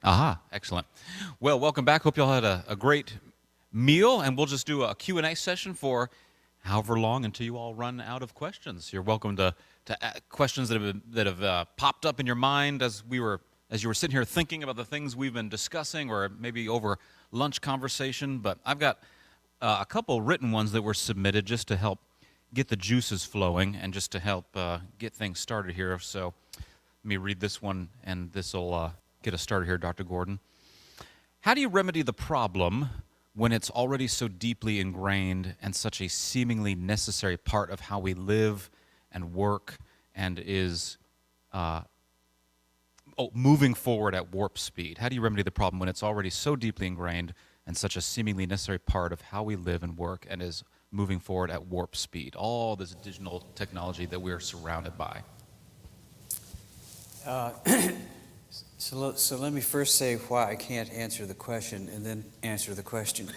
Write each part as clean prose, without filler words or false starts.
Aha, excellent. Well, welcome back. Hope you all had a great meal, and we'll just do a Q&A session for however long until you all run out of questions. You're welcome to questions that have popped up in your mind as you were sitting here thinking about the things we've been discussing, or maybe over lunch conversation. But I've got a couple written ones that were submitted just to help get the juices flowing and just to help get things started here. So let me read this one, and this will get us started here, Dr. Gordon. How do you remedy the problem when it's already so deeply ingrained and such a seemingly necessary part of how we live and work, and is moving forward at warp speed? How do you remedy the problem when it's already so deeply ingrained and such a seemingly necessary part of how we live and work, and is moving forward at warp speed? All this digital technology that we're surrounded by. So let me first say why I can't answer the question and then answer the question.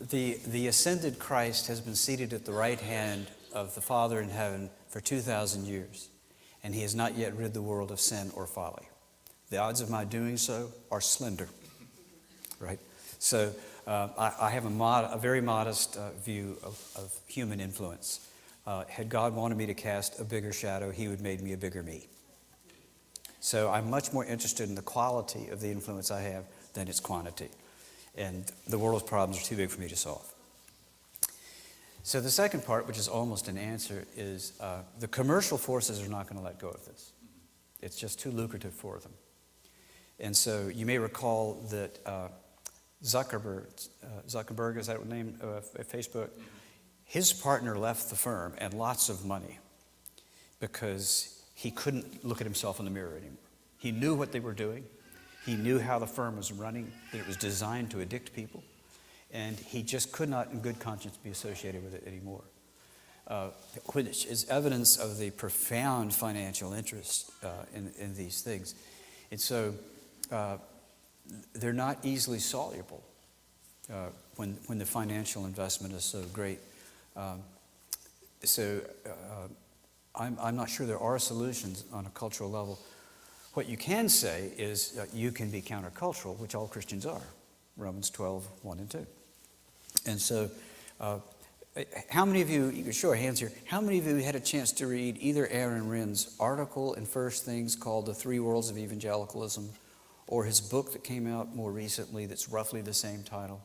The ascended Christ has been seated at the right hand of the Father in heaven for 2,000 years, and he has not yet rid the world of sin or folly. The odds of my doing so are slender, right? So I have a very modest view of human influence. Had God wanted me to cast a bigger shadow, he would have made me a bigger me. So I'm much more interested in the quality of the influence I have than its quantity. And the world's problems are too big for me to solve. So the second part, which is almost an answer, is the commercial forces are not going to let go of this. It's just too lucrative for them. And so you may recall that Zuckerberg, is that what name of Facebook? His partner left the firm and lots of money because he couldn't look at himself in the mirror anymore. He knew what they were doing. He knew how the firm was running, that it was designed to addict people. And he just could not, in good conscience, be associated with it anymore. Which is evidence of the profound financial interest in these things. And so they're not easily soluble when the financial investment is so great. I'm not sure there are solutions on a cultural level. What you can say is you can be countercultural, which all Christians are. Romans 12, 1 and 2. And so how many of you can show of hands here, how many of you had a chance to read either Aaron Renn's article in First Things called The Three Worlds of Evangelicalism, or his book that came out more recently that's roughly the same title?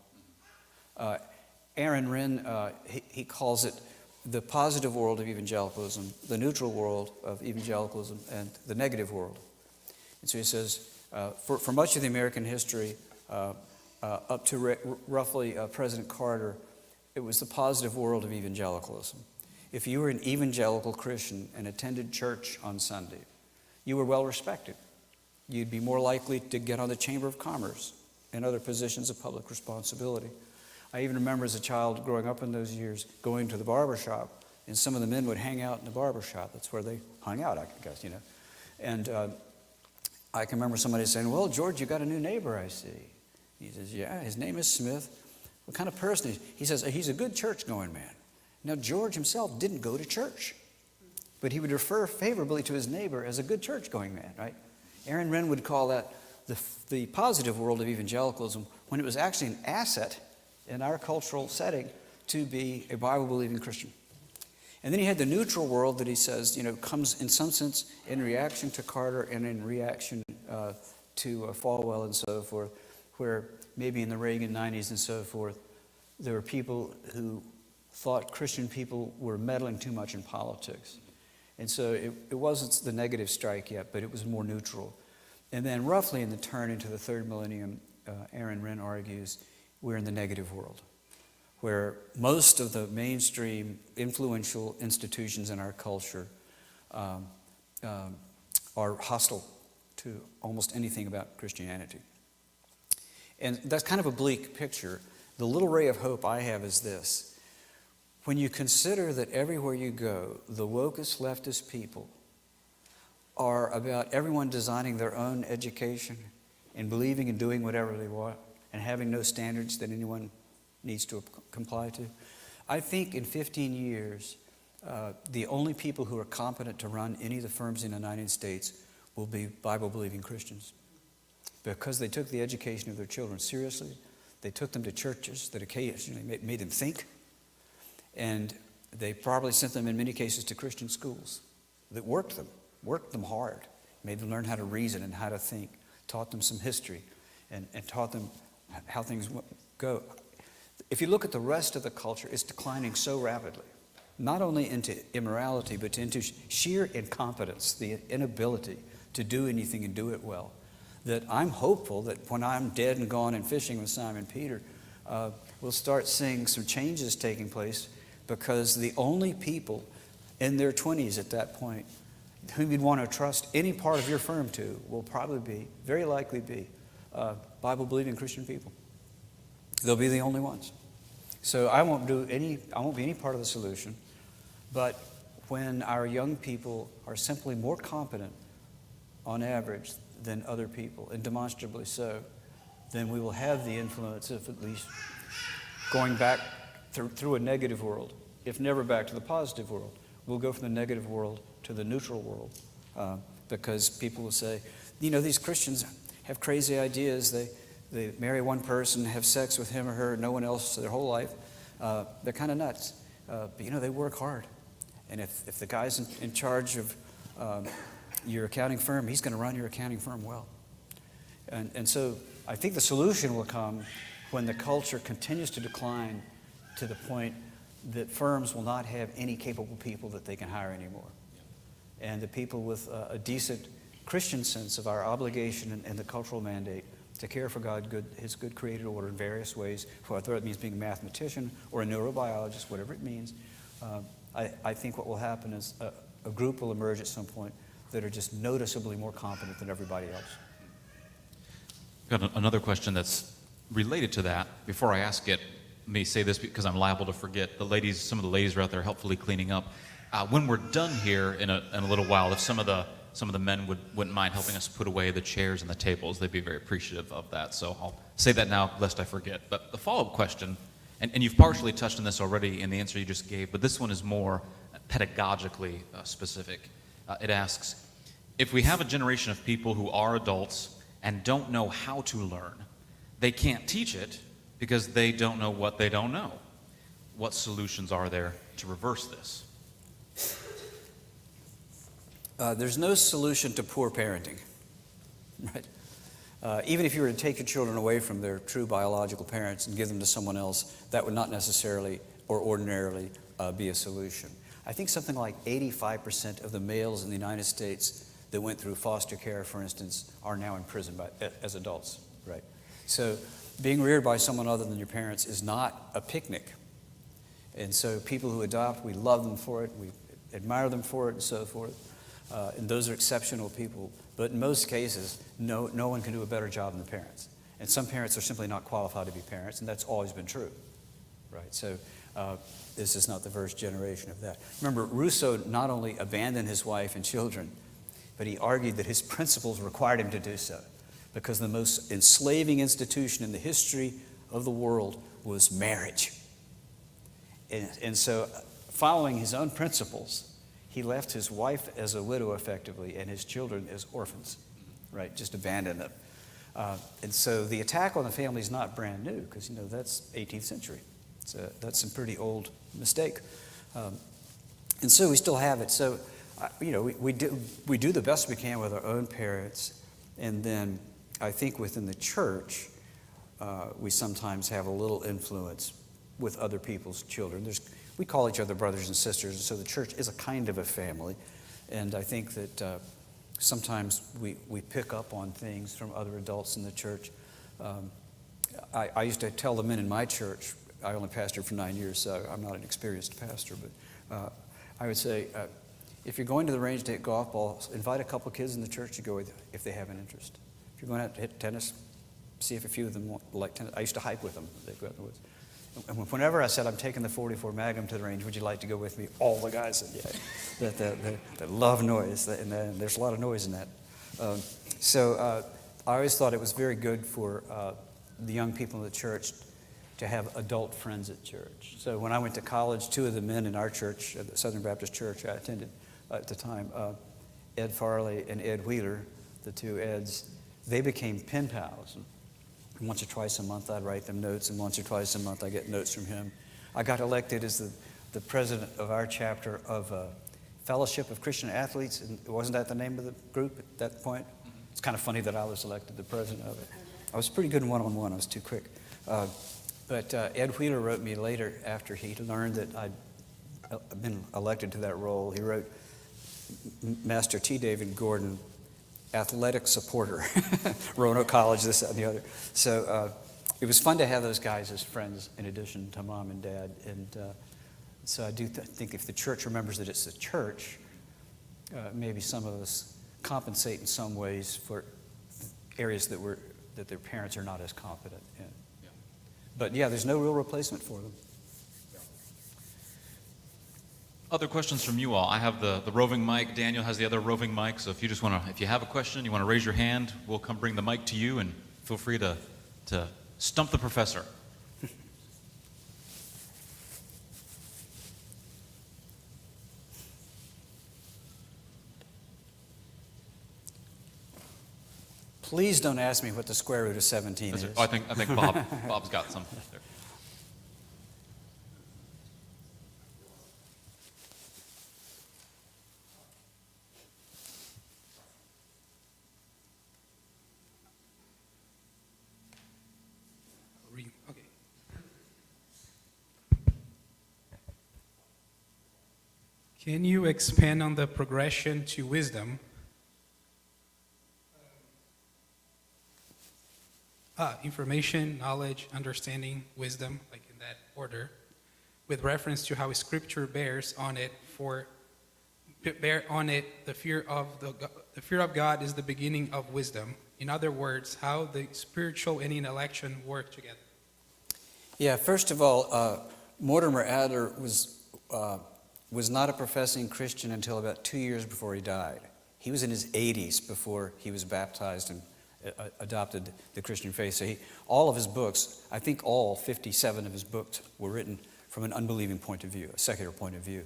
Aaron Renn, he calls it the positive world of evangelicalism, the neutral world of evangelicalism, and the negative world. And so he says, for much of the American history, up to roughly President Carter, it was the positive world of evangelicalism. If you were an evangelical Christian and attended church on Sunday, you were well respected. You'd be more likely to get on the Chamber of Commerce and other positions of public responsibility. I even remember as a child growing up in those years going to the barber shop, and some of the men would hang out in the barber shop. That's where they hung out, I guess, you know. And I can remember somebody saying, "Well, George, you got a new neighbor, I see." He says, "Yeah, his name is Smith." "What kind of person is he?" He says, "He's a good church-going man." Now, George himself didn't go to church, but he would refer favorably to his neighbor as a good church-going man, right? Aaron Renn would call that the positive world of evangelicalism, when it was actually an asset in our cultural setting to be a Bible-believing Christian. And then he had the neutral world that he says, comes in some sense in reaction to Carter and in reaction to Falwell and so forth, where maybe in the Reagan 90s and so forth, there were people who thought Christian people were meddling too much in politics. And so it wasn't the negative strike yet, but it was more neutral. And then roughly in the turn into the third millennium, Aaron Renn argues, we're in the negative world, where most of the mainstream influential institutions in our culture are hostile to almost anything about Christianity. And that's kind of a bleak picture. The little ray of hope I have is this. When you consider that everywhere you go, the wokest leftist people are about everyone designing their own education and believing and doing whatever they want, and having no standards that anyone needs to comply to. I think in 15 years, the only people who are competent to run any of the firms in the United States will be Bible-believing Christians. because they took the education of their children seriously. They took them to churches that occasionally made them think. And they probably sent them in many cases to Christian schools that worked them hard, made them learn how to reason and how to think, taught them some history, and taught them how things go. If you look at the rest of the culture, it's declining so rapidly, not only into immorality, but into sheer incompetence, the inability to do anything and do it well, that I'm hopeful that when I'm dead and gone and fishing with Simon Peter, we'll start seeing some changes taking place, because the only people in their 20s at that point whom you'd want to trust any part of your firm to will probably be, very likely be, Bible-believing Christian people. They'll be the only ones. So I won't be any part of the solution, but when our young people are simply more competent on average than other people, and demonstrably so, then we will have the influence of at least going back through a negative world, if never back to the positive world. We'll go from the negative world to the neutral world, because people will say, these Christians have crazy ideas. They marry one person, have sex with him or her, no one else their whole life. They're kind of nuts. But they work hard. And if the guy's in charge of your accounting firm, he's going to run your accounting firm well. And so I think the solution will come when the culture continues to decline to the point that firms will not have any capable people that they can hire anymore. And the people with a decent Christian sense of our obligation and the cultural mandate to care for His good created order in various ways, whether it means being a mathematician or a neurobiologist, whatever it means. I think what will happen is a group will emerge at some point that are just noticeably more competent than everybody else. Got another question that's related to that. Before I ask it, let me say this because I'm liable to forget. Some of the ladies are out there helpfully cleaning up. When we're done here in a little while, if some of the men wouldn't mind helping us put away the chairs and the tables, they'd be very appreciative of that. So I'll say that now, lest I forget. But the follow-up question, and you've partially touched on this already in the answer you just gave, but this one is more pedagogically specific. It asks, if we have a generation of people who are adults and don't know how to learn, they can't teach it because they don't know what they don't know. What solutions are there to reverse this? There's no solution to poor parenting, right? Even if you were to take your children away from their true biological parents and give them to someone else, that would not necessarily or ordinarily be a solution. I think something like 85% of the males in the United States that went through foster care, for instance, are now in prison as adults, right? So being reared by someone other than your parents is not a picnic. And so people who adopt, we love them for it, we admire them for it, and so forth. And those are exceptional people. But in most cases, no one can do a better job than the parents. And some parents are simply not qualified to be parents, and that's always been true, right? So this is not the first generation of that. Remember, Rousseau not only abandoned his wife and children, but he argued that his principles required him to do so, because the most enslaving institution in the history of the world was marriage. And so, following his own principles, he left his wife as a widow effectively and his children as orphans, right? Just abandoned them. And so the attack on the family is not brand new, because that's 18th century. That's some pretty old mistake. And so we still have it. So we do the best we can with our own parents, and then I think within the church we sometimes have a little influence with other people's children. We call each other brothers and sisters, and so the church is a kind of a family. And I think that sometimes we pick up on things from other adults in the church. I used to tell the men in my church, I only pastored for 9 years, so I'm not an experienced pastor, but I would say, if you're going to the range to hit golf balls, invite a couple kids in the church to go with you if they have an interest. If you're going out to hit tennis, see if a few of them like tennis. I used to hike with them. They'd go out in the woods. And whenever I said, I'm taking the 44 Magnum to the range, would you like to go with me? All the guys said, yeah. That love noise, and there's a lot of noise in that. So I always thought it was very good for the young people in the church to have adult friends at church. So when I went to college, two of the men in our church, the Southern Baptist Church I attended at the time, Ed Farley and Ed Wheeler, the two Eds, they became pen pals. And once or twice a month I'd write them notes, and once or twice a month I get notes from him. I got elected as the president of our chapter of Fellowship of Christian Athletes, and wasn't that the name of the group at that point? It's kind of funny that I was elected the president of it. I was pretty good in one-on-one. I was too quick. But Ed Wheeler wrote me later after he learned that I'd been elected to that role. He wrote, Master T. David Gordon, athletic supporter, Roanoke College, this, that, and the other. So it was fun to have those guys as friends in addition to mom and dad. And so I do think if the church remembers that it's the church, maybe some of us compensate in some ways for areas that their parents are not as competent in. Yeah. But yeah, there's no real replacement for them. Other questions from you all? I have the roving mic. Daniel has the other roving mic. So if you just want to, if you have a question, you want to raise your hand, we'll come bring the mic to you, and feel free to stump the professor. Please don't ask me what the square root of 17 is. I think Bob's got some there. Okay. Can you expand on the progression to wisdom? Information, knowledge, understanding, wisdom, like in that order, with reference to how Scripture bears on it. The fear of God is the beginning of wisdom. In other words, how the spiritual and intellectual work together. Yeah, first of all, Mortimer Adler was not a professing Christian until about 2 years before he died. He was in his 80s before he was baptized and adopted the Christian faith. So all of his books, I think all 57 of his books, were written from an unbelieving point of view, a secular point of view.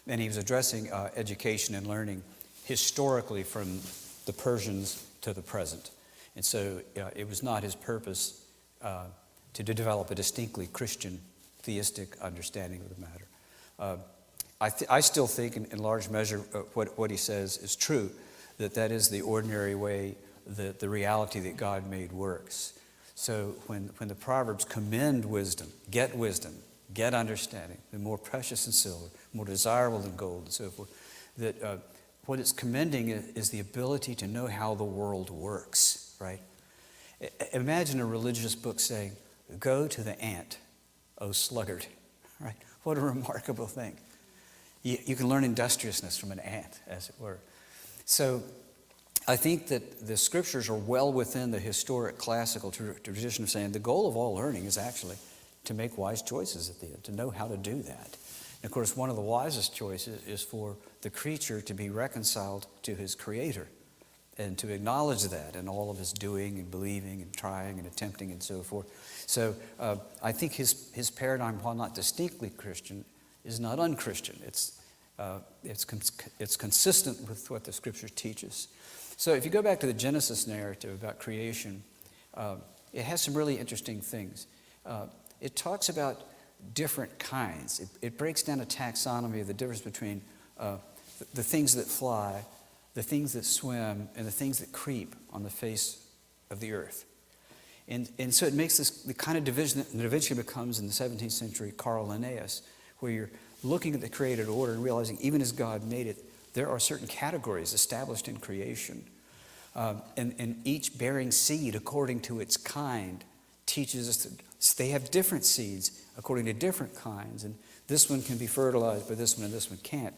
And he was addressing education and learning historically from the Persians to the present. And so it was not his purpose to develop a distinctly Christian theistic understanding of the matter. I still think in large measure what he says is true, that is the ordinary way the reality that God made works. So when the Proverbs commend wisdom, get understanding, the more precious than silver, more desirable than gold, and so forth, that what it's commending is the ability to know how the world works, right? Imagine a religious book saying, go to the ant, O sluggard, right? What a remarkable thing. You can learn industriousness from an ant, as it were. So I think that the Scriptures are well within the historic classical tradition of saying the goal of all learning is actually to make wise choices at the end, to know how to do that. And of course, one of the wisest choices is for the creature to be reconciled to his Creator and to acknowledge that in all of his doing and believing and trying and attempting and so forth. So I think his paradigm, while not distinctly Christian, is not unchristian. It's consistent with what the Scripture teaches. So if you go back to the Genesis narrative about creation, it has some really interesting things. It talks about different kinds. It breaks down a taxonomy of the difference between the things that fly, the things that swim, and the things that creep on the face of the earth. And so it makes the kind of division that eventually becomes in the 17th century Carl Linnaeus, where you're looking at the created order and realizing even as God made it, there are certain categories established in creation. And each bearing seed according to its kind teaches us that they have different seeds according to different kinds. And this one can be fertilized by this one and this one can't.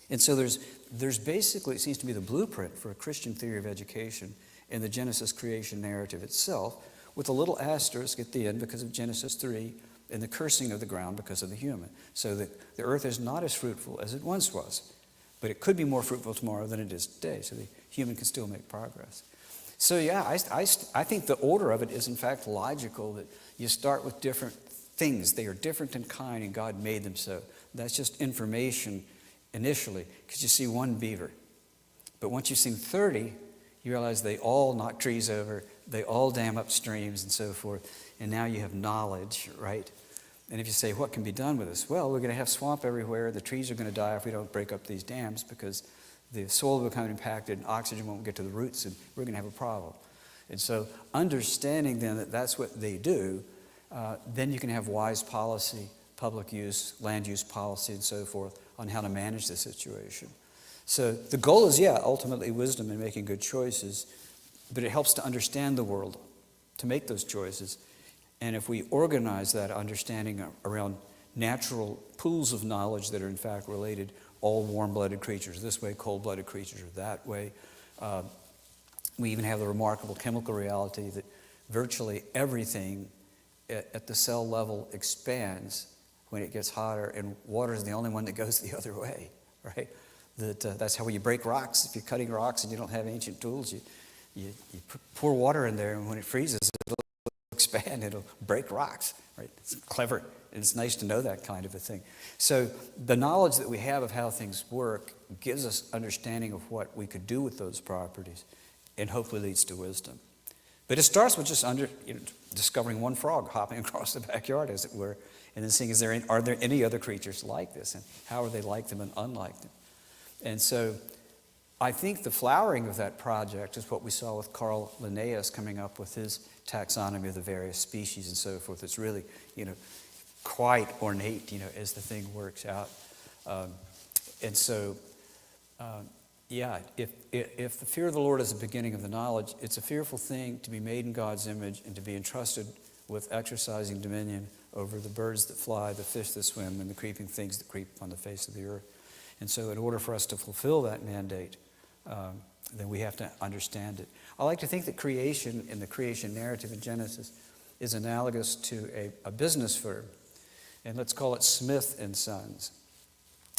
And so there's basically, it seems to be the blueprint for a Christian theory of education in the Genesis creation narrative itself, with a little asterisk at the end because of Genesis 3 and the cursing of the ground because of the human. So that the earth is not as fruitful as it once was, but it could be more fruitful tomorrow than it is today. So the human can still make progress. So yeah, I think the order of it is in fact logical, that you start with different things. They are different in kind and God made them so. That's just information initially, because you see one beaver. But once you've seen 30, you realize they all knock trees over, they all dam up streams and so forth, and now you have knowledge, right? And if you say, what can be done with this? Well, we're going to have swamp everywhere. The trees are going to die if we don't break up these dams because the soil will become impacted and oxygen won't get to the roots, and we're going to have a problem. And so understanding then that that's what they do, then you can have wise policy, public use, land use policy, and so forth on how to manage the situation. So the goal is, ultimately wisdom and making good choices, but it helps to understand the world, to make those choices. And if we organize that understanding around natural pools of knowledge that are in fact related, all warm-blooded creatures this way, cold-blooded creatures are that way. We even have the remarkable chemical reality that virtually everything at the cell level expands when it gets hotter, and water is the only one that goes the other way, right? That's how you break rocks. If you're cutting rocks and you don't have ancient tools, you pour water in there, and when it freezes, it'll expand, it'll break rocks, right? It's clever, and it's nice to know that kind of a thing. So the knowledge that we have of how things work gives us understanding of what we could do with those properties, and hopefully leads to wisdom. But it starts with just discovering one frog hopping across the backyard, as it were, and then seeing, are there any other creatures like this, and how are they like them and unlike them? And so I think the flowering of that project is what we saw with Carl Linnaeus coming up with his taxonomy of the various species and so forth. It's really, quite ornate, as the thing works out. And so, if the fear of the Lord is the beginning of the knowledge, it's a fearful thing to be made in God's image and to be entrusted with exercising dominion over the birds that fly, the fish that swim, and the creeping things that creep on the face of the earth. And so in order for us to fulfill that mandate, then we have to understand it. I like to think that creation, in the creation narrative in Genesis, is analogous to a business firm. And let's call it Smith and Sons.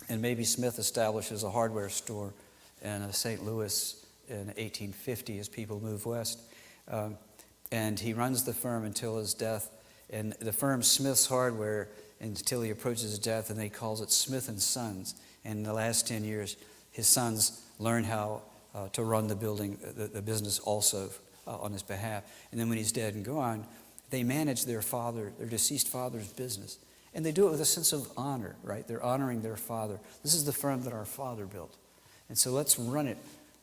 And maybe Smith establishes a hardware store in St. Louis in 1850 as people move west. And he runs the firm until his death. And the firm Smith's Hardware until he approaches his death, and he calls it Smith and Sons. And in the last 10 years, his sons learn how to run the business also on his behalf. And then when he's dead and gone, they manage their deceased father's business. And they do it with a sense of honor, right? They're honoring their father. This is the firm that our father built. And so let's run it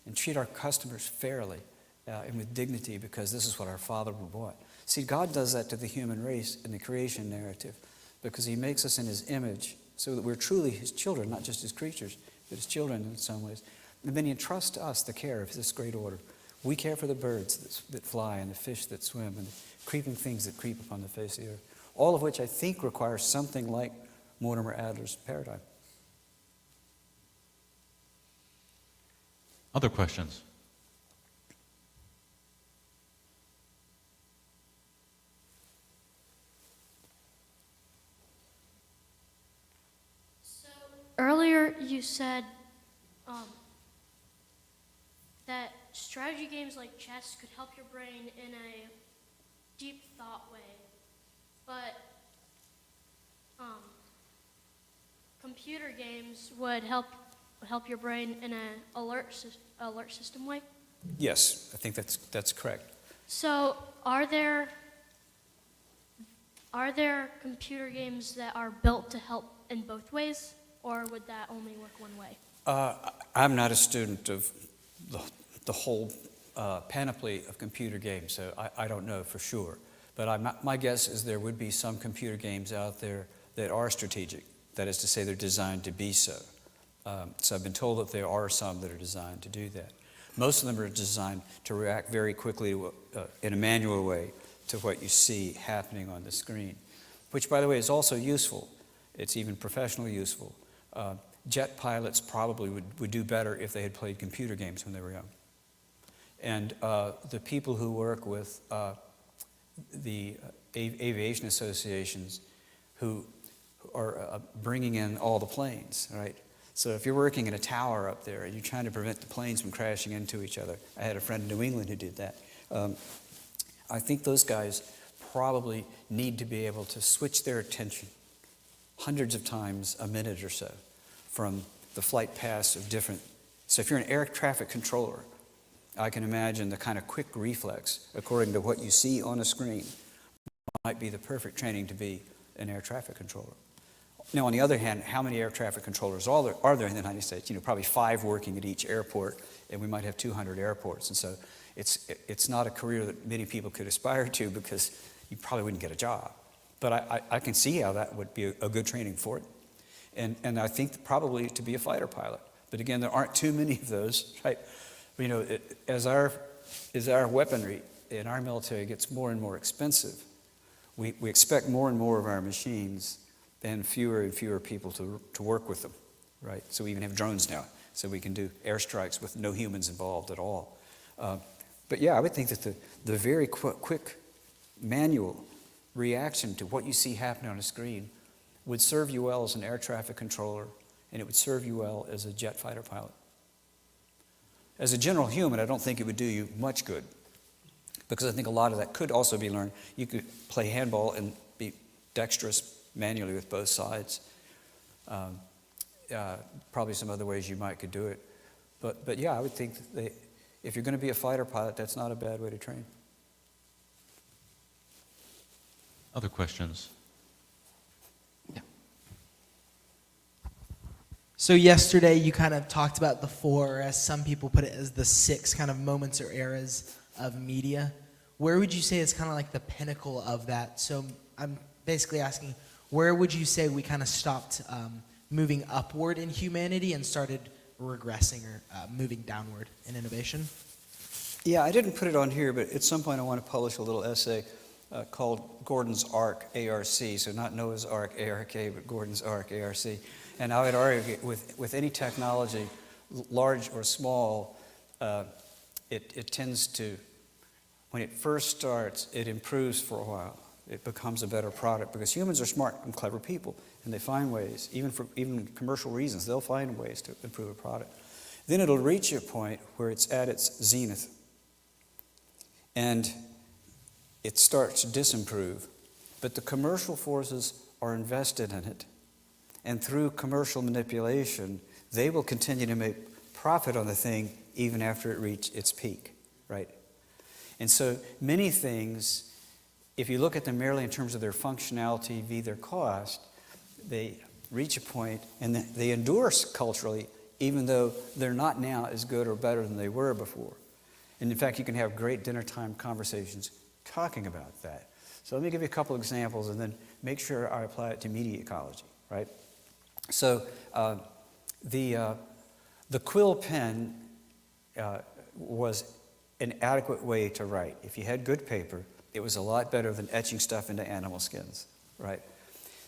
and treat our customers fairly and with dignity, because this is what our father bought. See, God does that to the human race in the creation narrative, because he makes us in his image so that we're truly his children, not just his creatures, but his children in some ways. And then he entrusts to us the care of this great order. We care for the birds that fly and the fish that swim and the creeping things that creep upon the face of the earth, all of which I think requires something like Mortimer Adler's paradigm. Other questions? Earlier, you said that strategy games like chess could help your brain in a deep thought way, but computer games would help your brain in an alert system way. Yes, I think that's correct. So, are there computer games that are built to help in both ways? Or would that only work one way? I'm not a student of the whole panoply of computer games, so I don't know for sure. But my guess is there would be some computer games out there that are strategic. That is to say, they're designed to be so. So I've been told that there are some that are designed to do that. Most of them are designed to react very quickly in a manual way to what you see happening on the screen, which, by the way, is also useful. It's even professionally useful. Jet pilots probably would do better if they had played computer games when they were young. And the people who work with the aviation associations who are bringing in all the planes, right? So if you're working in a tower up there and you're trying to prevent the planes from crashing into each other, I had a friend in New England who did that. I think those guys probably need to be able to switch their attention hundreds of times a minute or so from the flight paths of different. So if you're an air traffic controller, I can imagine the kind of quick reflex, according to what you see on a screen, might be the perfect training to be an air traffic controller. Now, on the other hand, how many air traffic controllers are there in the United States? Probably 5 working at each airport, and we might have 200 airports. And so it's not a career that many people could aspire to because you probably wouldn't get a job. But I can see how that would be a good training for it. And I think probably to be a fighter pilot. But again, there aren't too many of those, right? As our weaponry in our military gets more and more expensive, we expect more and more of our machines and fewer people to work with them, right? So we even have drones now, so we can do airstrikes with no humans involved at all. But yeah, I would think that the very quick manual reaction to what you see happening on a screen would serve you well as an air traffic controller, and it would serve you well as a jet fighter pilot. As a general human, I don't think it would do you much good, because I think a lot of that could also be learned. You could play handball and be dexterous manually with both sides. Probably some other ways you could do it. But yeah, I would think that if you're going to be a fighter pilot, that's not a bad way to train. Other questions? Yeah. So yesterday you kind of talked about the 4, or as some people put it, as the 6 kind of moments or eras of media. Where would you say is kind of like the pinnacle of that? So I'm basically asking, where would you say we kind of stopped moving upward in humanity and started regressing or moving downward in innovation? Yeah, I didn't put it on here, but at some point I want to publish a little essay called Gordon's Ark, A-R-C, so not Noah's Ark, A-R-K, but Gordon's Ark, A-R-C. And I would argue with any technology, large or small, it tends to, when it first starts, it improves for a while. It becomes a better product because humans are smart and clever people, and they find ways, even for commercial reasons, they'll find ways to improve a product. Then it'll reach a point where it's at its zenith, and it starts to disimprove. But the commercial forces are invested in it, and through commercial manipulation, they will continue to make profit on the thing even after it reaches its peak, right? And so many things, if you look at them merely in terms of their functionality v. their cost, they reach a point and they endure culturally, even though they're not now as good or better than they were before. And in fact, you can have great dinner time conversations talking about that. So let me give you a couple examples and then make sure I apply it to media ecology, right? So the quill pen was an adequate way to write. If you had good paper, it was a lot better than etching stuff into animal skins, right?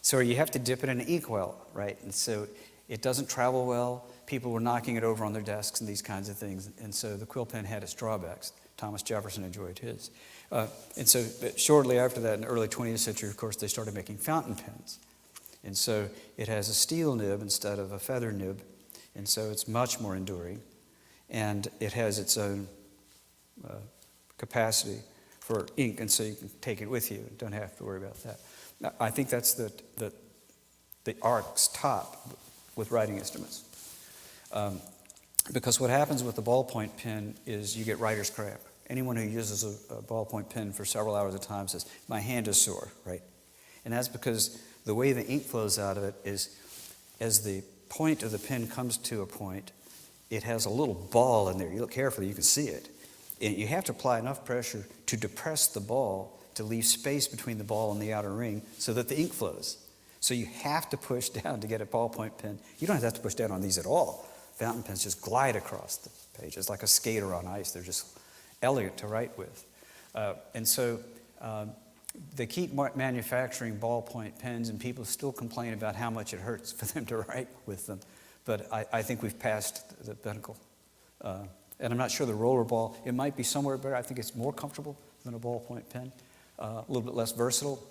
So you have to dip it in an inkwell, right? And so it doesn't travel well. People were knocking it over on their desks and these kinds of things. And so the quill pen had its drawbacks. Thomas Jefferson enjoyed his. And so shortly after that, in the early 20th century, of course, they started making fountain pens. And so it has a steel nib instead of a feather nib. And so it's much more enduring. And it has its own capacity for ink, and so you can take it with you and don't have to worry about that. Now, I think that's the arc's top with writing instruments. Because what happens with the ballpoint pen is you get writer's cramp. Anyone who uses a ballpoint pen for several hours at a time says, my hand is sore, right? And that's because the way the ink flows out of it is, as the point of the pen comes to a point, it has a little ball in there. You look carefully, you can see it. And you have to apply enough pressure to depress the ball to leave space between the ball and the outer ring so that the ink flows. So you have to push down to get a ballpoint pen. You don't have to push down on these at all. Fountain pens just glide across the page. It's like a skater on ice. They're just elegant to write with. And so they keep manufacturing ballpoint pens, and people still complain about how much it hurts for them to write with them. But I think we've passed the pinnacle. And I'm not sure the roller ball, it might be somewhere better. I think it's more comfortable than a ballpoint pen, a little bit less versatile,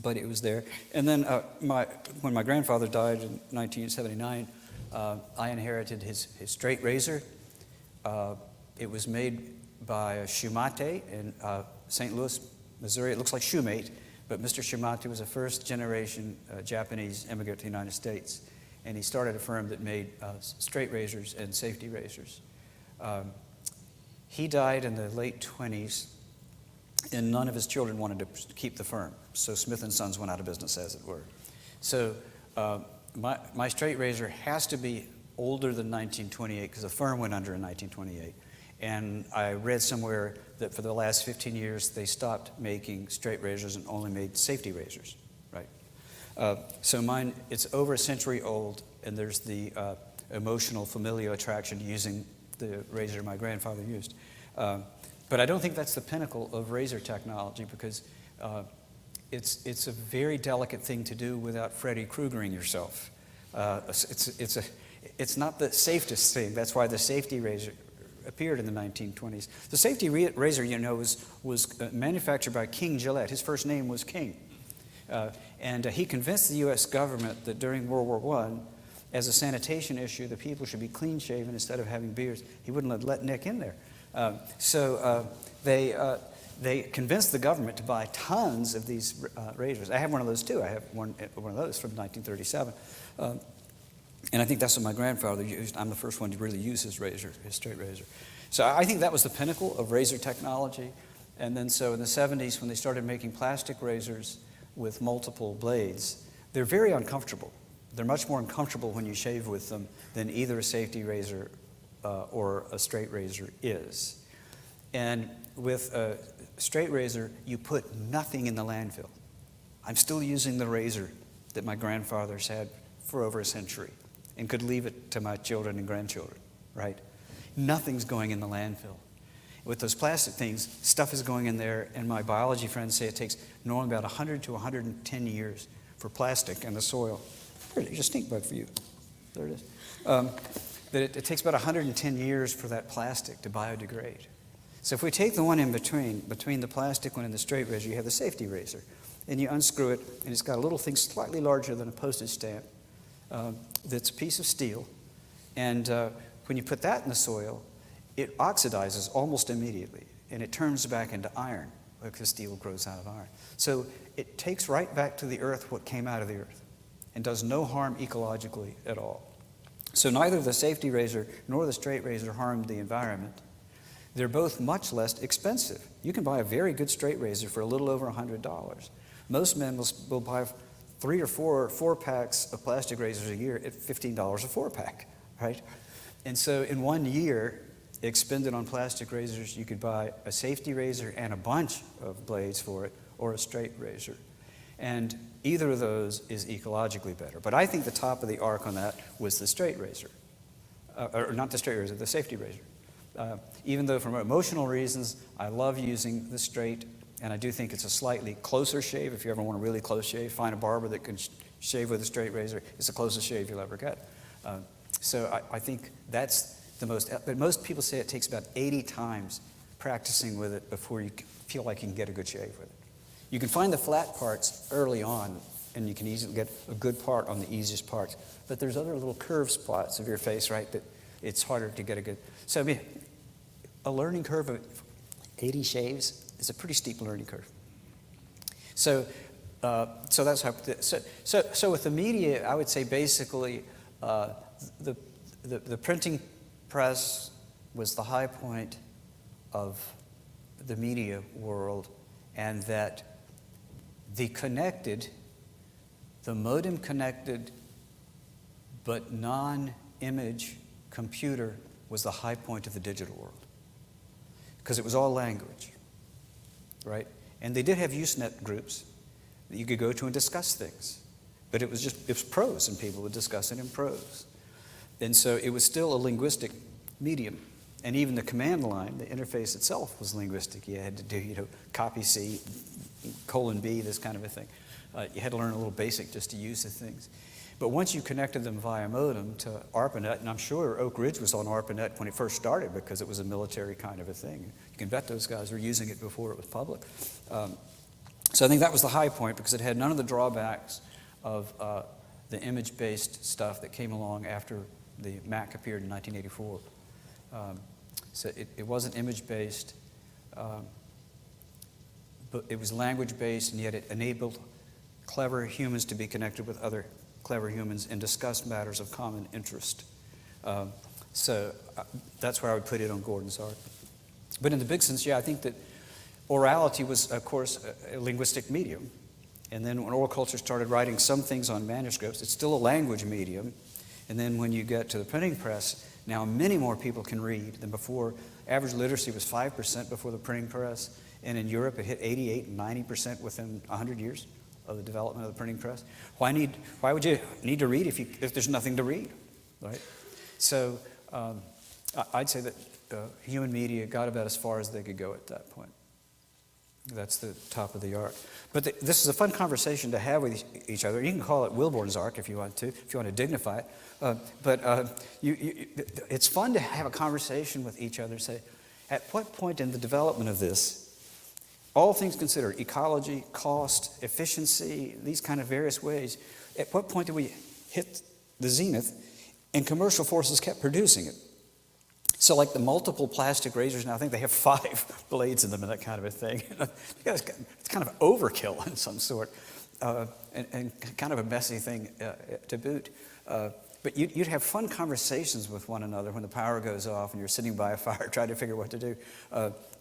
but it was there. And then when my grandfather died in 1979, I inherited his straight razor. It was made by Shumate in St. Louis, Missouri. It looks like Shoemate, but Mr. Shumate was a first-generation Japanese immigrant to the United States, and he started a firm that made straight razors and safety razors. He died in the late 20s, and none of his children wanted to keep the firm. So Smith & Sons went out of business, as it were. So my straight razor has to be older than 1928 because the firm went under in 1928. And I read somewhere that for the last 15 years, they stopped making straight razors and only made safety razors, right? So mine, it's over a century old, and there's the emotional familial attraction to using the razor my grandfather used. But I don't think that's the pinnacle of razor technology because it's a very delicate thing to do without Freddy Kruegering yourself. It's not the safest thing. That's why the safety razor appeared in the 1920s. The safety razor, you know, was manufactured by King Gillette. His first name was King. And he convinced the U.S. government that during World War I, as a sanitation issue, the people should be clean-shaven instead of having beards. He wouldn't let Nick in there. So they convinced the government to buy tons of these razors. I have one of those too. I have one of those from 1937. And I think that's what my grandfather used. I'm the first one to really use his razor, his straight razor. So I think that was the pinnacle of razor technology. And then so in the 70s, when they started making plastic razors with multiple blades, they're very uncomfortable. They're much more uncomfortable when you shave with them than either a safety razor or a straight razor is. And with a straight razor, you put nothing in the landfill. I'm still using the razor that my grandfathers had for over a century and could leave it to my children and grandchildren, right? Nothing's going in the landfill. With those plastic things, stuff is going in there, and my biology friends say it takes normally about 100 to 110 years for plastic in the soil. There's a stink bug for you. There it is. That it takes about 110 years for that plastic to biodegrade. So if we take the one in between the plastic one and the straight razor, you have the safety razor. And you unscrew it, and it's got a little thing slightly larger than a postage stamp that's a piece of steel. And when you put that in the soil, it oxidizes almost immediately, and it turns back into iron because steel grows out of iron. So it takes right back to the earth what came out of the earth and does no harm ecologically at all. So neither the safety razor nor the straight razor harmed the environment. They're both much less expensive. You can buy a very good straight razor for a little over $100. Most men will buy 3 or 4 packs of plastic razors a year at $15 a 4-pack, right? And so in 1 year, expended on plastic razors, you could buy a safety razor and a bunch of blades for it, or a straight razor. And either of those is ecologically better. But I think the top of the arc on that was the straight razor. Or not the straight razor, the safety razor. Even though from emotional reasons, I love using the straight, and I do think it's a slightly closer shave. If you ever want a really close shave, find a barber that can shave with a straight razor. It's the closest shave you'll ever get. So I think that's the most, but most people say it takes about 80 times practicing with it before you feel like you can get a good shave with it. You can find the flat parts early on, and you can easily get a good part on the easiest parts. But there's other little curved spots of your face, right, that it's harder to get a good. So I mean, a learning curve of 80 shaves is a pretty steep learning curve. So that's how. So with the media, I would say basically the printing press was the high point of the media world, and that the modem connected but non-image computer was the high point of the digital world, because it was all language, right? And they did have Usenet groups that you could go to and discuss things, but it was prose, and people would discuss it in prose. And so it was still a linguistic medium. And even the command line, the interface itself was linguistic. You had to do, copy C, :B, this kind of a thing. You had to learn a little basic just to use the things. But once you connected them via modem to ARPANET, and I'm sure Oak Ridge was on ARPANET when it first started because it was a military kind of a thing. You can bet those guys were using it before it was public. So I think that was the high point because it had none of the drawbacks of the image-based stuff that came along after the Mac appeared in 1984. So it wasn't image-based, but it was language-based, and yet it enabled clever humans to be connected with other clever humans and discuss matters of common interest. So that's where I would put it on Gordon's arc. But in the big sense, yeah, I think that orality was, of course, a linguistic medium. And then when oral culture started writing some things on manuscripts, it's still a language medium. And then when you get to the printing press, now many more people can read than before. Average literacy was 5% before the printing press. And in Europe, it hit 88 and 90% within 100 years of the development of the printing press. Why would you need to read if there's nothing to read, right? So I'd say that human media got about as far as they could go at that point. That's the top of the arc. But this is a fun conversation to have with each other. You can call it Wilborn's arc if you want to dignify it. It's fun to have a conversation with each other. Say, at what point in the development of this, all things considered, ecology, cost, efficiency, these kind of various ways, at what point did we hit the zenith and commercial forces kept producing it? So like the multiple plastic razors now, I think they have 5 blades in them and that kind of a thing. It's kind of overkill in some sort, and kind of a messy thing to boot. But you'd have fun conversations with one another when the power goes off and you're sitting by a fire trying to figure what to do,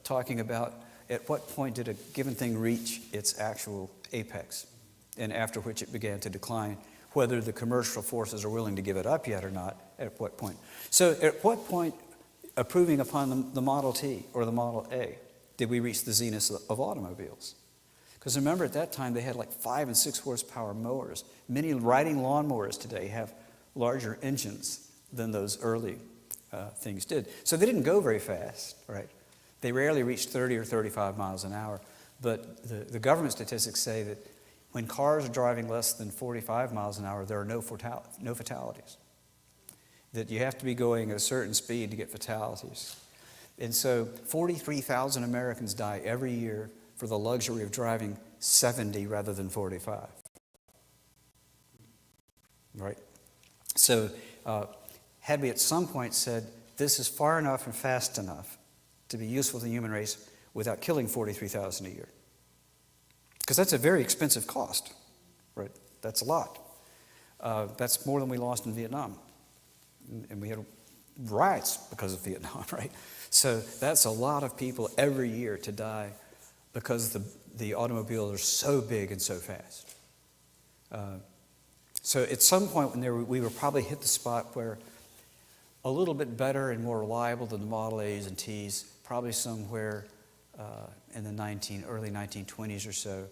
talking about at what point did a given thing reach its actual apex, and after which it began to decline, whether the commercial forces are willing to give it up yet or not, at what point. So at what point, approving upon the Model T or the Model A, did we reach the zenith of automobiles? Because remember, at that time, they had like 5 and 6 horsepower mowers. Many riding lawnmowers today have larger engines than those early things did. So they didn't go very fast, right? They rarely reached 30 or 35 miles an hour. But the government statistics say that when cars are driving less than 45 miles an hour, there are no fatalities. That you have to be going at a certain speed to get fatalities. And so 43,000 Americans die every year for the luxury of driving 70 rather than 45. Right? So had we at some point said, this is far enough and fast enough to be useful to the human race without killing 43,000 a year. Because that's a very expensive cost, right? That's a lot. That's more than we lost in Vietnam. And we had riots because of Vietnam, right? So that's a lot of people every year to die because the automobiles are so big and so fast. So at some point when we were probably hit the spot where a little bit better and more reliable than the Model A's and T's, probably somewhere in the early 1920s or so,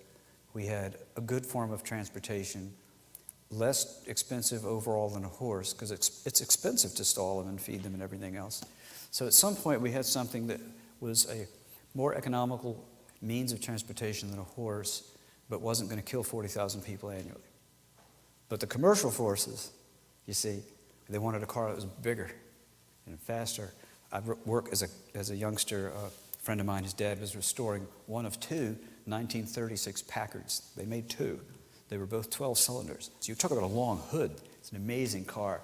we had a good form of transportation, less expensive overall than a horse, because it's expensive to stall them and feed them and everything else. So at some point we had something that was a more economical means of transportation than a horse, but wasn't going to kill 40,000 people annually. But the commercial forces, you see, they wanted a car that was bigger and faster. I worked as a youngster. A friend of mine, his dad was restoring one of 2 1936 Packards. They made 2. They were both 12 cylinders. So you talk about a long hood. It's an amazing car.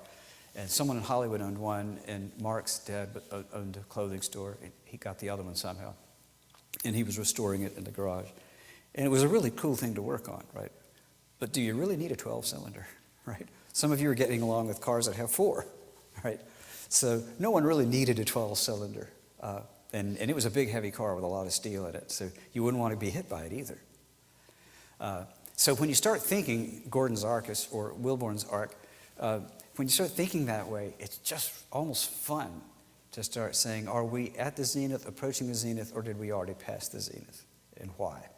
And someone in Hollywood owned one, and Mark's dad owned a clothing store. And he got the other one somehow. And he was restoring it in the garage. And it was a really cool thing to work on, right? But do you really need a 12-cylinder, right? Some of you are getting along with cars that have 4, right? So no one really needed a 12-cylinder. And it was a big, heavy car with a lot of steel in it. So you wouldn't want to be hit by it either. So when you start thinking Gordon's arc or Wilborn's arc, when you start thinking that way, it's just almost fun to start saying, are we at the zenith, approaching the zenith, or did we already pass the zenith, and why?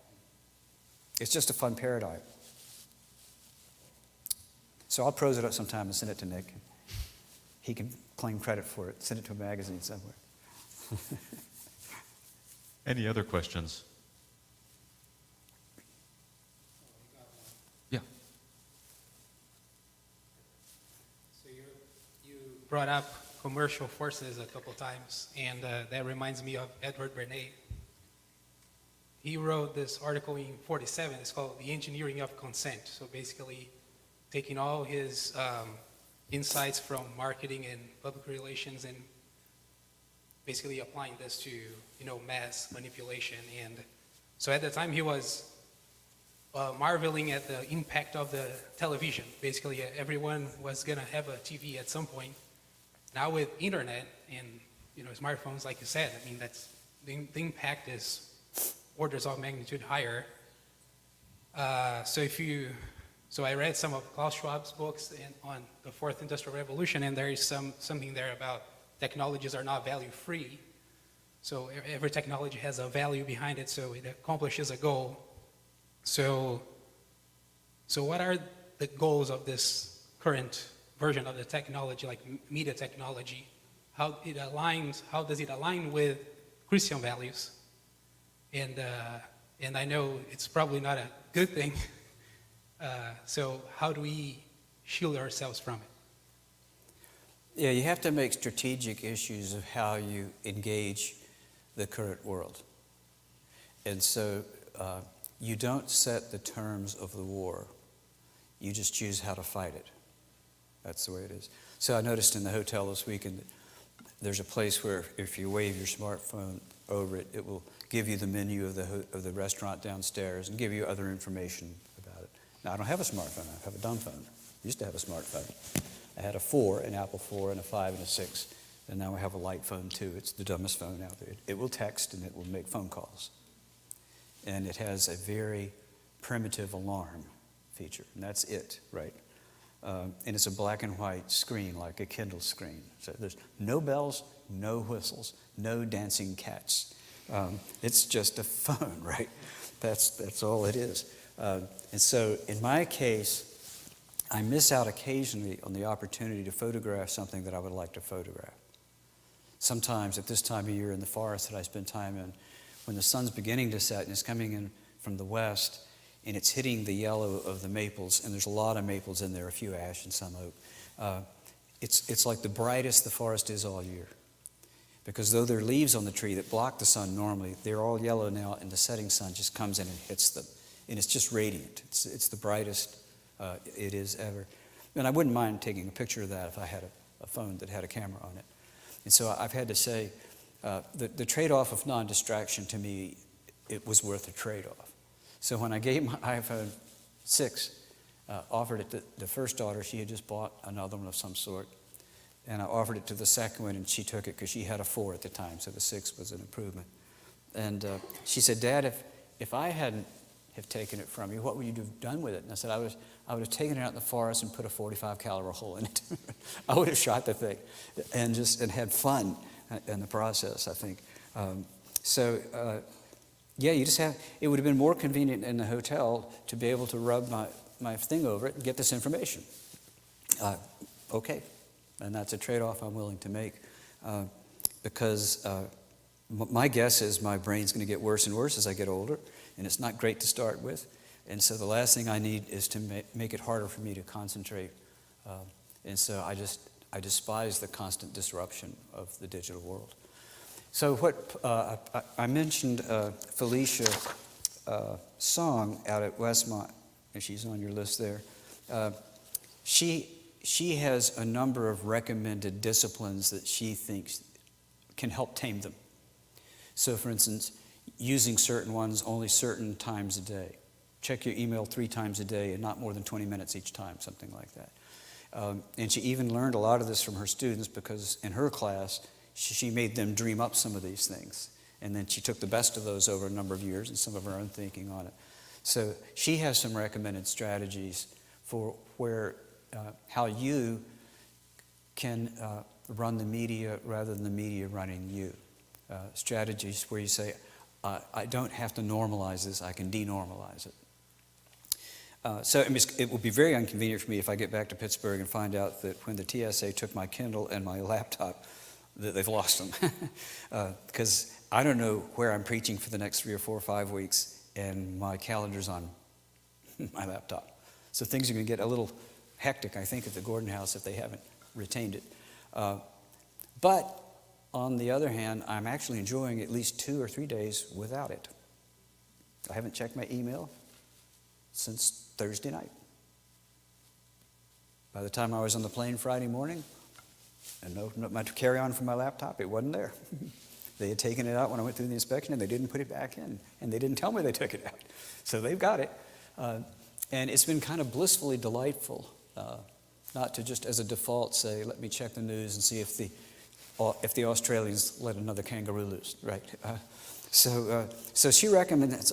It's just a fun paradigm. So I'll prose it up sometime and send it to Nick. He can claim credit for it. Send it to a magazine somewhere. Any other questions? Yeah. So you brought up commercial forces a couple times, and that reminds me of Edward Bernays. He wrote this article in 47. It's called The Engineering of Consent. So basically taking all his insights from marketing and public relations and basically applying this to, mass manipulation. And so at the time he was marveling at the impact of the television. Basically everyone was gonna have a TV at some point. Now with internet and, smartphones, like you said, that's the impact is orders of magnitude higher. So I read some of Klaus Schwab's books on the fourth industrial revolution, and there is something there about technologies are not value-free. So every technology has a value behind it, so it accomplishes a goal. So what are the goals of this current version of the technology, like media technology? How does it align with Christian values? And I know it's probably not a good thing. So how do we shield ourselves from it? Yeah, you have to make strategic issues of how you engage the current world. And so you don't set the terms of the war. You just choose how to fight it. That's the way it is. So I noticed in the hotel this weekend, there's a place where if you wave your smartphone over it, it will give you the menu of the restaurant downstairs and give you other information about it. Now, I don't have a smartphone. I have a dumb phone. I used to have a smartphone. I had a 4, an Apple 4, and a 5, and a 6. And now I have a light phone, too. It's the dumbest phone out there. It will text, and it will make phone calls. And it has a very primitive alarm feature, and that's it, right? And it's a black and white screen, like a Kindle screen. So there's no bells, no whistles, no dancing cats. It's just a phone, right? That's all it is. And so in my case, I miss out occasionally on the opportunity to photograph something that I would like to photograph. Sometimes at this time of year in the forest that I spend time in, when the sun's beginning to set and it's coming in from the west and it's hitting the yellow of the maples, and there's a lot of maples in there, a few ash and some oak, it's like the brightest the forest is all year. Because though there are leaves on the tree that block the sun normally, they're all yellow now, and the setting sun just comes in and hits them. And it's just radiant. It's the brightest it is ever. And I wouldn't mind taking a picture of that if I had a phone that had a camera on it. And so I've had to say, the trade-off of non-distraction to me, it was worth the trade-off. So when I gave my iPhone 6, offered it to the first daughter, she had just bought another one of some sort. And I offered it to the second one, and she took it because she had a 4 at the time, so the 6 was an improvement. And she said, "Dad, if I hadn't have taken it from you, what would you have done with it?" And I said, I would have taken it out in the forest and put a 45 caliber hole in it. I would have shot the thing and had fun in the process, I think. Yeah, you just have, it would have been more convenient in the hotel to be able to rub my thing over it and get this information. Okay, and that's a trade-off I'm willing to make because my guess is my brain's going to get worse and worse as I get older, and it's not great to start with. And so the last thing I need is to make it harder for me to concentrate. And so I despise the constant disruption of the digital world. So what I mentioned Felicia Song out at Westmont, and she's on your list there. She has a number of recommended disciplines that she thinks can help tame them. So for instance, using certain ones only certain times a day. Check your email 3 times a day and not more than 20 minutes each time, something like that. And she even learned a lot of this from her students because in her class, she made them dream up some of these things. And then she took the best of those over a number of years and some of her own thinking on it. So she has some recommended strategies for how you can run the media rather than the media running you. Strategies where you say, I don't have to normalize this, I can denormalize it. So it will be very inconvenient for me if I get back to Pittsburgh and find out that when the TSA took my Kindle and my laptop, that they've lost them. Because I don't know where I'm preaching for the next 3 or 4 or 5 weeks, and my calendar's on my laptop. So things are going to get a little hectic, I think, at the Gordon House if they haven't retained it. But on the other hand, I'm actually enjoying at least 2 or 3 days without it. I haven't checked my email since Thursday night. By the time I was on the plane Friday morning, and opened up my carry-on from my laptop, it wasn't there. They had taken it out when I went through the inspection, and they didn't put it back in. And they didn't tell me they took it out. So they've got it. And it's been kind of blissfully delightful, not to just as a default say, let me check the news and see if the if the Australians let another kangaroo loose, right? So she recommends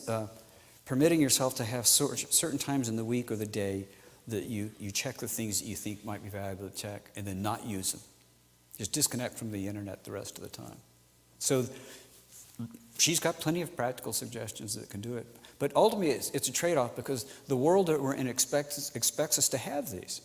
permitting yourself to have certain times in the week or the day that you check the things that you think might be valuable to check, and then not use them. Just disconnect from the internet the rest of the time. So she's got plenty of practical suggestions that can do it. But ultimately, it's a trade-off, because the world that we're in expects us to have these.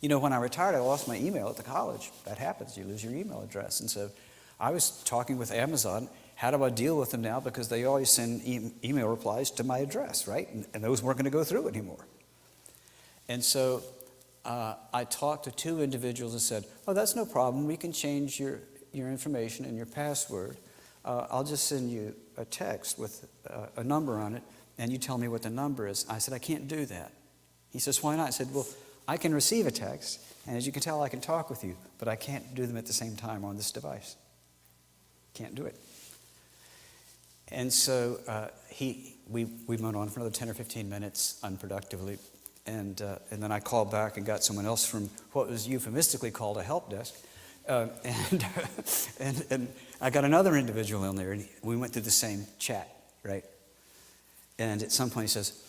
You know, when I retired, I lost my email at the college. That happens. You lose your email address. And so I was talking with Amazon. How do I deal with them now? Because they always send email replies to my address, right? And those weren't going to go through anymore. And so I talked to two individuals and said, oh, that's no problem. We can change your information and your password. I'll just send you a text with a number on it, and you tell me what the number is. I said, I can't do that. He says, why not? I said, well, I can receive a text, and as you can tell, I can talk with you, but I can't do them at the same time on this device. Can't do it. And so we went on for another 10 or 15 minutes unproductively, and then I called back and got someone else from what was euphemistically called a help desk, and I got another individual in there, and we went through the same chat, right? And at some point he says,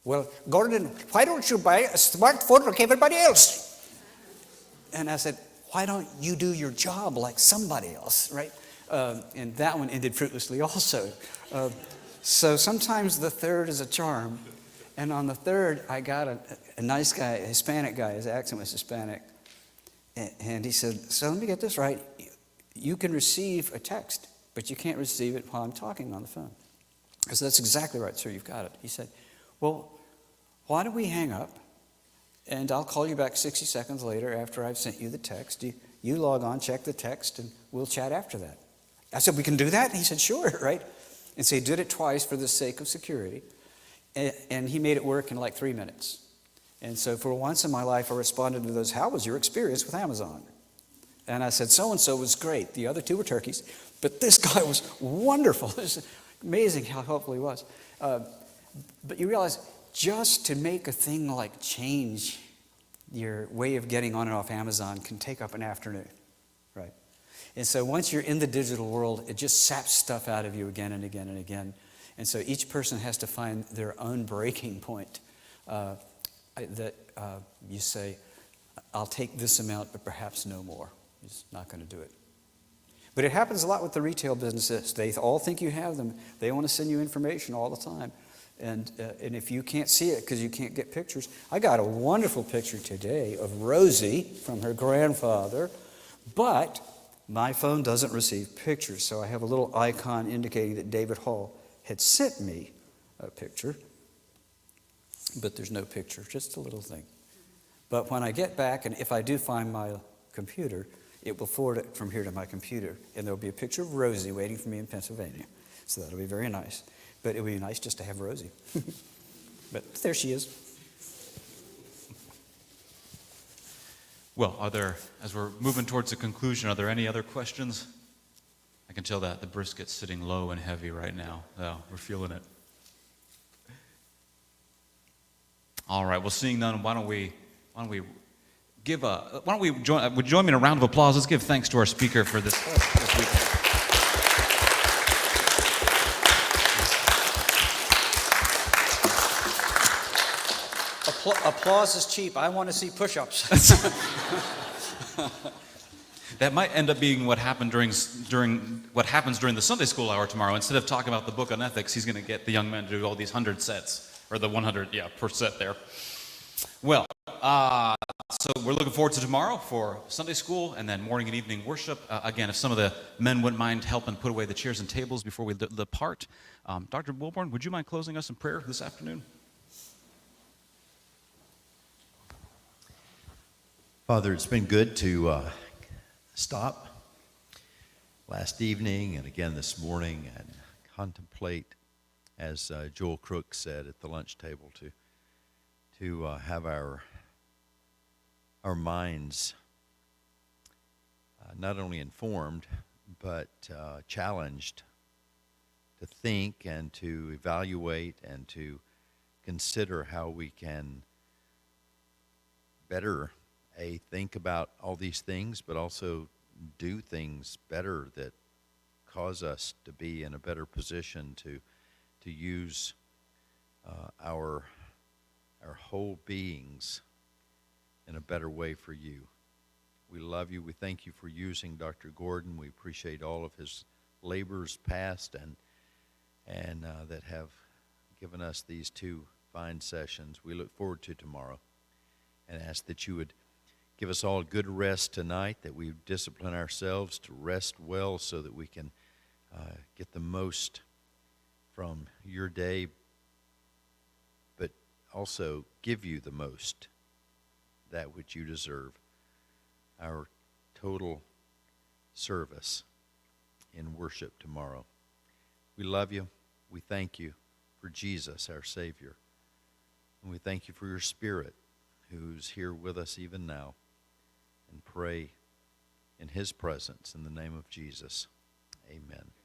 well, Gordon, why don't you buy a smartphone like everybody else? And I said, why don't you do your job like somebody else, right? And that one ended fruitlessly also. So sometimes the third is a charm. And on the third, I got a nice guy, a Hispanic guy. His accent was Hispanic. And he said, so let me get this right. You can receive a text, but you can't receive it while I'm talking on the phone. I said, that's exactly right, sir. You've got it. He said, well, why don't we hang up, and I'll call you back 60 seconds later after I've sent you the text. You log on, check the text, and we'll chat after that. I said, we can do that? And he said, sure, right? And so he did it twice for the sake of security, and he made it work in like 3 minutes. And so for once in my life, I responded to those, how was your experience with Amazon? And I said, so-and-so was great. The other two were turkeys, but this guy was wonderful. It's amazing how helpful he was. But you realize, just to make a thing like change your way of getting on and off Amazon can take up an afternoon, right? And so once you're in the digital world, it just saps stuff out of you again and again and again. And so each person has to find their own breaking point that you say, I'll take this amount, but perhaps no more. It's not going to do it. But it happens a lot with the retail businesses. They all think you have them. They want to send you information all the time. And if you can't see it because you can't get pictures, I got a wonderful picture today of Rosie from her grandfather, but my phone doesn't receive pictures, so I have a little icon indicating that David Hall had sent me a picture, but there's no picture, just a little thing. But when I get back, and if I do find my computer, it will forward it from here to my computer, and there'll be a picture of Rosie waiting for me in Pennsylvania. So that'll be very nice. But it would be nice just to have Rosie. But there she is. Well, as we're moving towards a conclusion, are there any other questions? I can tell that the brisket's sitting low and heavy right now. Oh, we're feeling it. All right. Well, seeing none, why don't we join me in a round of applause? Let's give thanks to our speaker for this week. Applause is cheap. I want to see push-ups. That might end up being what happened what happens during the Sunday school hour tomorrow. Instead of talking about the book on ethics, he's going to get the young men to do all these 100 sets, or the 100, per set there. Well, so we're looking forward to tomorrow for Sunday school and then morning and evening worship. Again, if some of the men wouldn't mind helping put away the chairs and tables before we depart. Dr. Wilborn, would you mind closing us in prayer this afternoon? Father, it's been good to stop last evening and again this morning and contemplate, as Joel Crook said at the lunch table, to have our minds not only informed but challenged to think and to evaluate and to consider how we can better think about all these things, but also do things better that cause us to be in a better position to use our whole beings in a better way for you. We love you. We thank you for using Dr. Gordon. We appreciate all of his labors past and that have given us these two fine sessions. We look forward to tomorrow and ask that you would give us all good rest tonight, that we discipline ourselves to rest well so that we can get the most from your day, but also give you the most, that which you deserve, our total service in worship tomorrow. We love you. We thank you for Jesus, our Savior. And we thank you for your Spirit who's here with us even now, and pray in his presence in the name of Jesus. Amen.